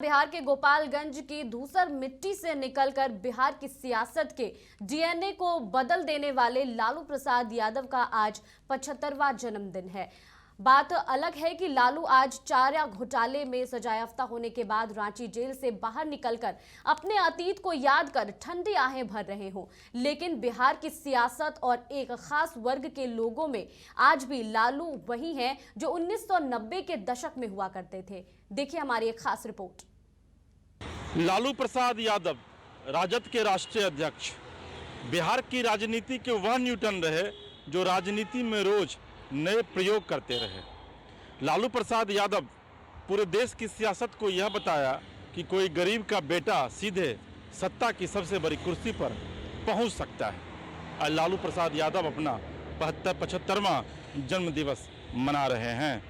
बिहार के गोपालगंज की धूसर मिट्टी से निकलकर बिहार की सियासत के डीएनए को बदल देने वाले लालू प्रसाद यादव का आज 75वां जन्मदिन है। बात अलग है कि लालू आज चारा घोटाले में सजायाफ्ता होने के बाद रांची जेल से बाहर निकलकर अपने अतीत को याद कर ठंडी आहें भर रहे हों, लेकिन बिहार की सियासत और एक खास वर्ग के लोगों में आज भी लालू वही हैं जो 1990 के दशक में हुआ करते थे। देखिए हमारी एक खास रिपोर्ट। लालू प्रसाद यादव राजद के राष्ट्रीय अध्यक्ष, बिहार की राजनीति के वह न्यूटन रहे जो राजनीति में रोज नए प्रयोग करते रहे। लालू प्रसाद यादव पूरे देश की सियासत को यह बताया कि कोई गरीब का बेटा सीधे सत्ता की सबसे बड़ी कुर्सी पर पहुंच सकता है। आज लालू प्रसाद यादव अपना 75वां जन्म दिवस मना रहे हैं।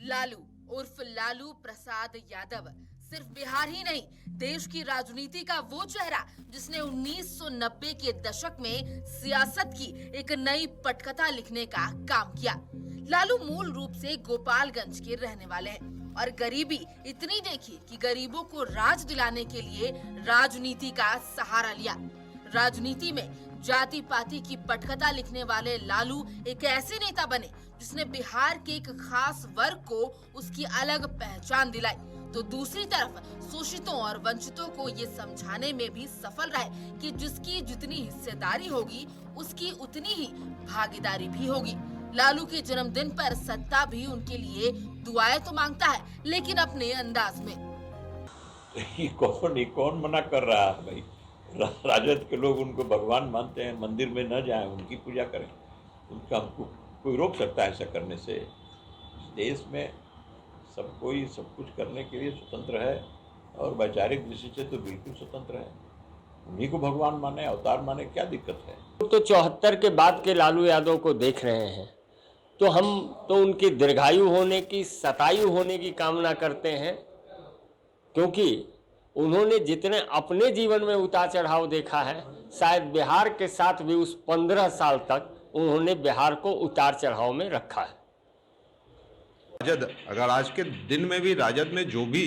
लालू उर्फ लालू प्रसाद यादव सिर्फ बिहार ही नहीं, देश की राजनीति का वो चेहरा जिसने 1990 के दशक में सियासत की एक नई पटकथा लिखने का काम किया। लालू मूल रूप से गोपालगंज के रहने वाले हैं और गरीबी इतनी देखी कि गरीबों को राज दिलाने के लिए राजनीति का सहारा लिया। राजनीति में जाति पाति की पटकथा लिखने वाले लालू एक ऐसे नेता बने जिसने बिहार के एक खास वर्ग को उसकी अलग पहचान दिलाई, तो दूसरी तरफ शोषितों और वंचितों को ये समझाने में भी सफल रहे कि जिसकी जितनी हिस्सेदारी होगी उसकी उतनी ही भागीदारी भी होगी। लालू के जन्मदिन पर सत्ता भी उनके लिए दुआएं तो मांगता है, लेकिन अपने अंदाज में। कौन मना कर रहा है भाई? राजद के लोग उनको भगवान मानते हैं, मंदिर में न जाएं, उनकी पूजा करें। उनका हमको कोई रोक सकता है ऐसा करने से? इस देश में सब कोई सब कुछ करने के लिए स्वतंत्र है और वैचारिक दृष्टि से तो बिल्कुल स्वतंत्र है। उन्हीं को भगवान माने, अवतार माने, क्या दिक्कत है? तो 74 के बाद के लालू यादव को देख रहे हैं तो हम तो उनकी दीर्घायु होने की, शतायु होने की कामना करते हैं, क्योंकि उन्होंने जितने अपने जीवन में उतार चढ़ाव देखा है, शायद बिहार के साथ भी उस 15 साल तक उन्होंने बिहार को उतार चढ़ाव में रखा है। राजद, अगर आज के दिन में भी राजद में जो भी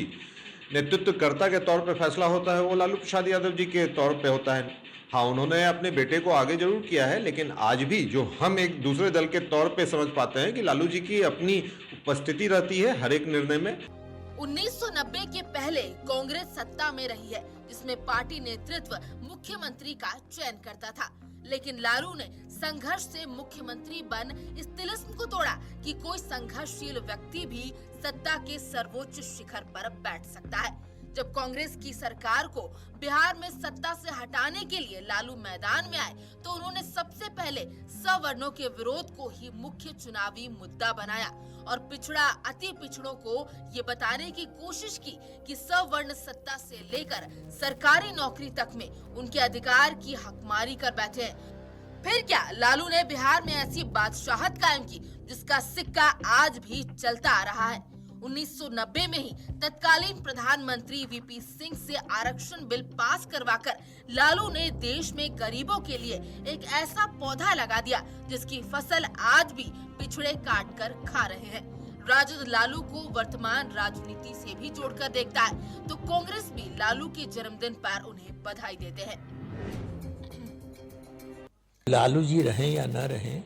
नेतृत्वकर्ता के तौर पे फैसला होता है वो लालू प्रसाद यादव जी के तौर पे होता है। हाँ, उन्होंने अपने बेटे को आगे जरूर किया है, लेकिन आज भी जो हम एक दूसरे दल के तौर पे समझ पाते हैं कि लालू जी की अपनी उपस्थिति रहती है हर एक निर्णय में। 1990 के पहले कांग्रेस सत्ता में रही है, जिसमें पार्टी नेतृत्व मुख्यमंत्री का चयन करता था, लेकिन लालू ने संघर्ष से मुख्यमंत्री बन इस तिलिस्म को तोड़ा कि कोई संघर्षशील व्यक्ति भी सत्ता के सर्वोच्च शिखर पर बैठ सकता है। जब कांग्रेस की सरकार को बिहार में सत्ता से हटाने के लिए लालू मैदान में आए तो उन्होंने सबसे पहले सवर्णों के विरोध को ही मुख्य चुनावी मुद्दा बनाया और पिछड़ा अति पिछड़ों को ये बताने की कोशिश की कि सवर्ण सत्ता से लेकर सरकारी नौकरी तक में उनके अधिकार की हकमारी कर बैठे हैं। फिर क्या, लालू ने बिहार में ऐसी बादशाहत कायम की जिसका सिक्का आज भी चलता आ रहा है। 1990 में ही तत्कालीन प्रधानमंत्री वीपी सिंह से आरक्षण बिल पास करवाकर लालू ने देश में गरीबों के लिए एक ऐसा पौधा लगा दिया जिसकी फसल आज भी पिछड़े काट कर खा रहे हैं। राजद लालू को वर्तमान राजनीति से भी जोड़कर देखता है, तो कांग्रेस भी लालू के जन्मदिन पर उन्हें बधाई देते हैं। लालू जी रहें या न रहें,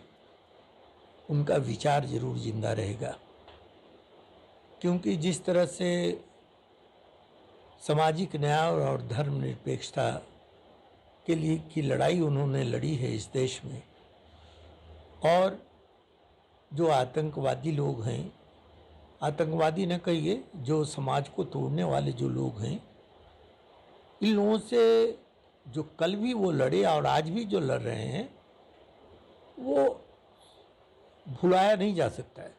उनका विचार जरूर जिंदा रहेगा, क्योंकि जिस तरह से सामाजिक न्याय और धर्मनिरपेक्षता के लिए की लड़ाई उन्होंने लड़ी है इस देश में, और जो आतंकवादी लोग हैं, आतंकवादी न कहिए, जो समाज को तोड़ने वाले जो लोग हैं, इन लोगों से जो कल भी वो लड़े और आज भी जो लड़ रहे हैं, वो भुलाया नहीं जा सकता है।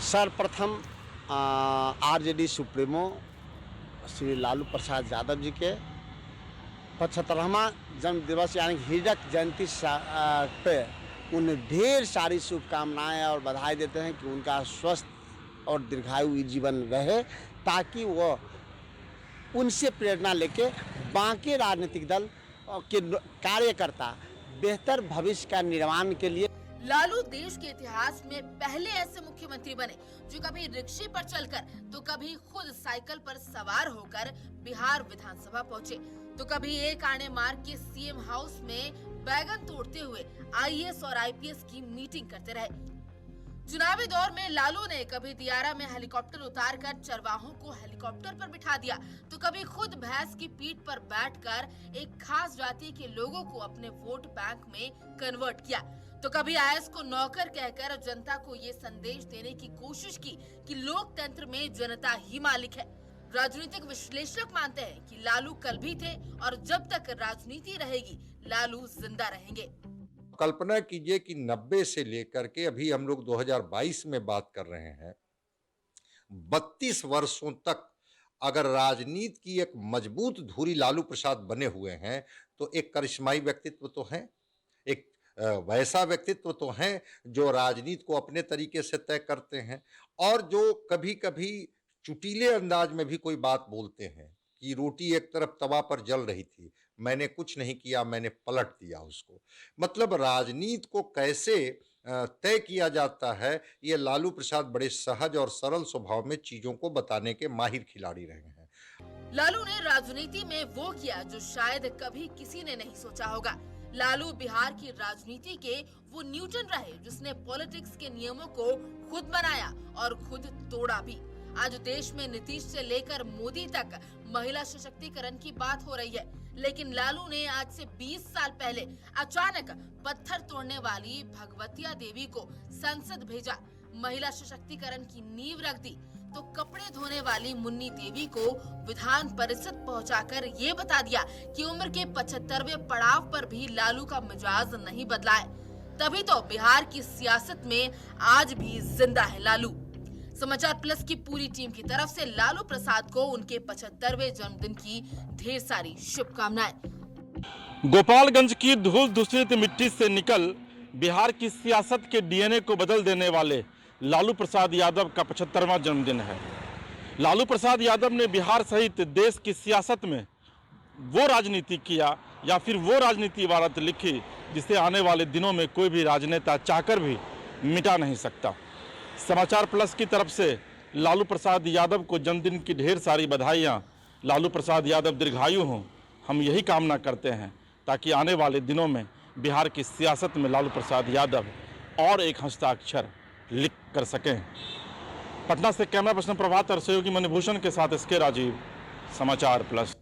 सर्वप्रथम आरजेडी सुप्रीमो श्री लालू प्रसाद यादव जी के 75वां जन्म दिवस यानी हीरक जयंती पे उन्हें ढेर सारी शुभकामनाएं और बधाई देते हैं कि उनका स्वस्थ और दीर्घायु जीवन रहे, ताकि वो उनसे प्रेरणा लेके बाकी राजनीतिक दल के कार्यकर्ता बेहतर भविष्य का निर्माण के लिए लालू देश के इतिहास में पहले ऐसे मुख्यमंत्री बने जो कभी रिक्शे पर चलकर तो कभी खुद साइकिल पर सवार होकर बिहार विधानसभा पहुंचे, तो कभी एक आने मार्ग के सीएम हाउस में बैगन तोड़ते हुए आईएएस और आईपीएस की मीटिंग करते रहे। चुनावी दौर में लालू ने कभी दियारा में हेलीकॉप्टर उतारकर चरवाहों को हेलीकॉप्टर पर बिठा दिया, तो कभी खुद भैंस की पीठ पर बैठकर एक खास जाति के लोगों को अपने वोट बैंक में कन्वर्ट किया, तो कभी आईएएस को नौकर कहकर जनता को ये संदेश देने की कोशिश की कि लोकतंत्र में जनता ही मालिक है। राजनीतिक विश्लेषक मानते हैं कि लालू कल भी थे और जब तक राजनीति रहेगी लालू जिंदा रहेंगे। कल्पना कीजिए कि 90 से लेकर के अभी हम लोग 2022 में बात कर रहे हैं, 32 वर्षों तक अगर राजनीति की एक मजबूत धुरी लालू प्रसाद बने हुए हैं तो एक करिश्माई व्यक्तित्व तो है, एक वैसा व्यक्तित्व तो है जो राजनीति को अपने तरीके से तय करते हैं और जो कभी कभी चुटीले अंदाज में भी कोई बात बोलते हैं कि रोटी एक तरफ तवा पर जल रही थी, मैंने कुछ नहीं किया, मैंने पलट दिया उसको। मतलब राजनीति को कैसे तय किया जाता है, ये लालू प्रसाद बड़े सहज और सरल स्वभाव में चीजों को बताने के माहिर खिलाड़ी रहे हैं। लालू ने राजनीति में वो किया जो शायद कभी किसी ने नहीं सोचा होगा। लालू बिहार की राजनीति के वो न्यूटन रहे जिसने पॉलिटिक्स के नियमों को खुद बनाया और खुद तोड़ा भी। आज देश में नीतीश से लेकर मोदी तक महिला सशक्तिकरण की बात हो रही है, लेकिन लालू ने आज से 20 साल पहले अचानक पत्थर तोड़ने वाली भगवतिया देवी को संसद भेजा, महिला सशक्तिकरण की नींव रख दी, तो कपड़े धोने वाली मुन्नी देवी को विधान परिषद पहुंचाकर ये बता दिया कि उम्र के 75वें पड़ाव पर भी लालू का मिजाज नहीं बदला है। तभी तो बिहार की सियासत में आज भी जिंदा है लालू। समाचार प्लस की पूरी टीम की तरफ से लालू प्रसाद को उनके 75वें जन्मदिन की ढेर सारी शुभकामनाएं। गोपालगंज की धूल दूषित मिट्टी से निकल बिहार की सियासत के डीएनए को बदल देने वाले लालू प्रसाद यादव का 75वां जन्मदिन है। लालू प्रसाद यादव ने बिहार सहित देश की सियासत में वो राजनीति किया या फिर वो राजनीति इबारत लिखी जिसे आने वाले दिनों में कोई भी राजनेता चाहकर भी मिटा नहीं सकता। समाचार प्लस की तरफ से लालू प्रसाद यादव को जन्मदिन की ढेर सारी बधाइयाँ। लालू प्रसाद यादव दीर्घायु हों, हम यही कामना करते हैं ताकि आने वाले दिनों में बिहार की सियासत में लालू प्रसाद यादव और एक हस्ताक्षर लिख कर सकें। पटना से कैमरा पर्सन प्रभात और सहयोगी मणिभूषण के साथ एसके राजीव, समाचार प्लस।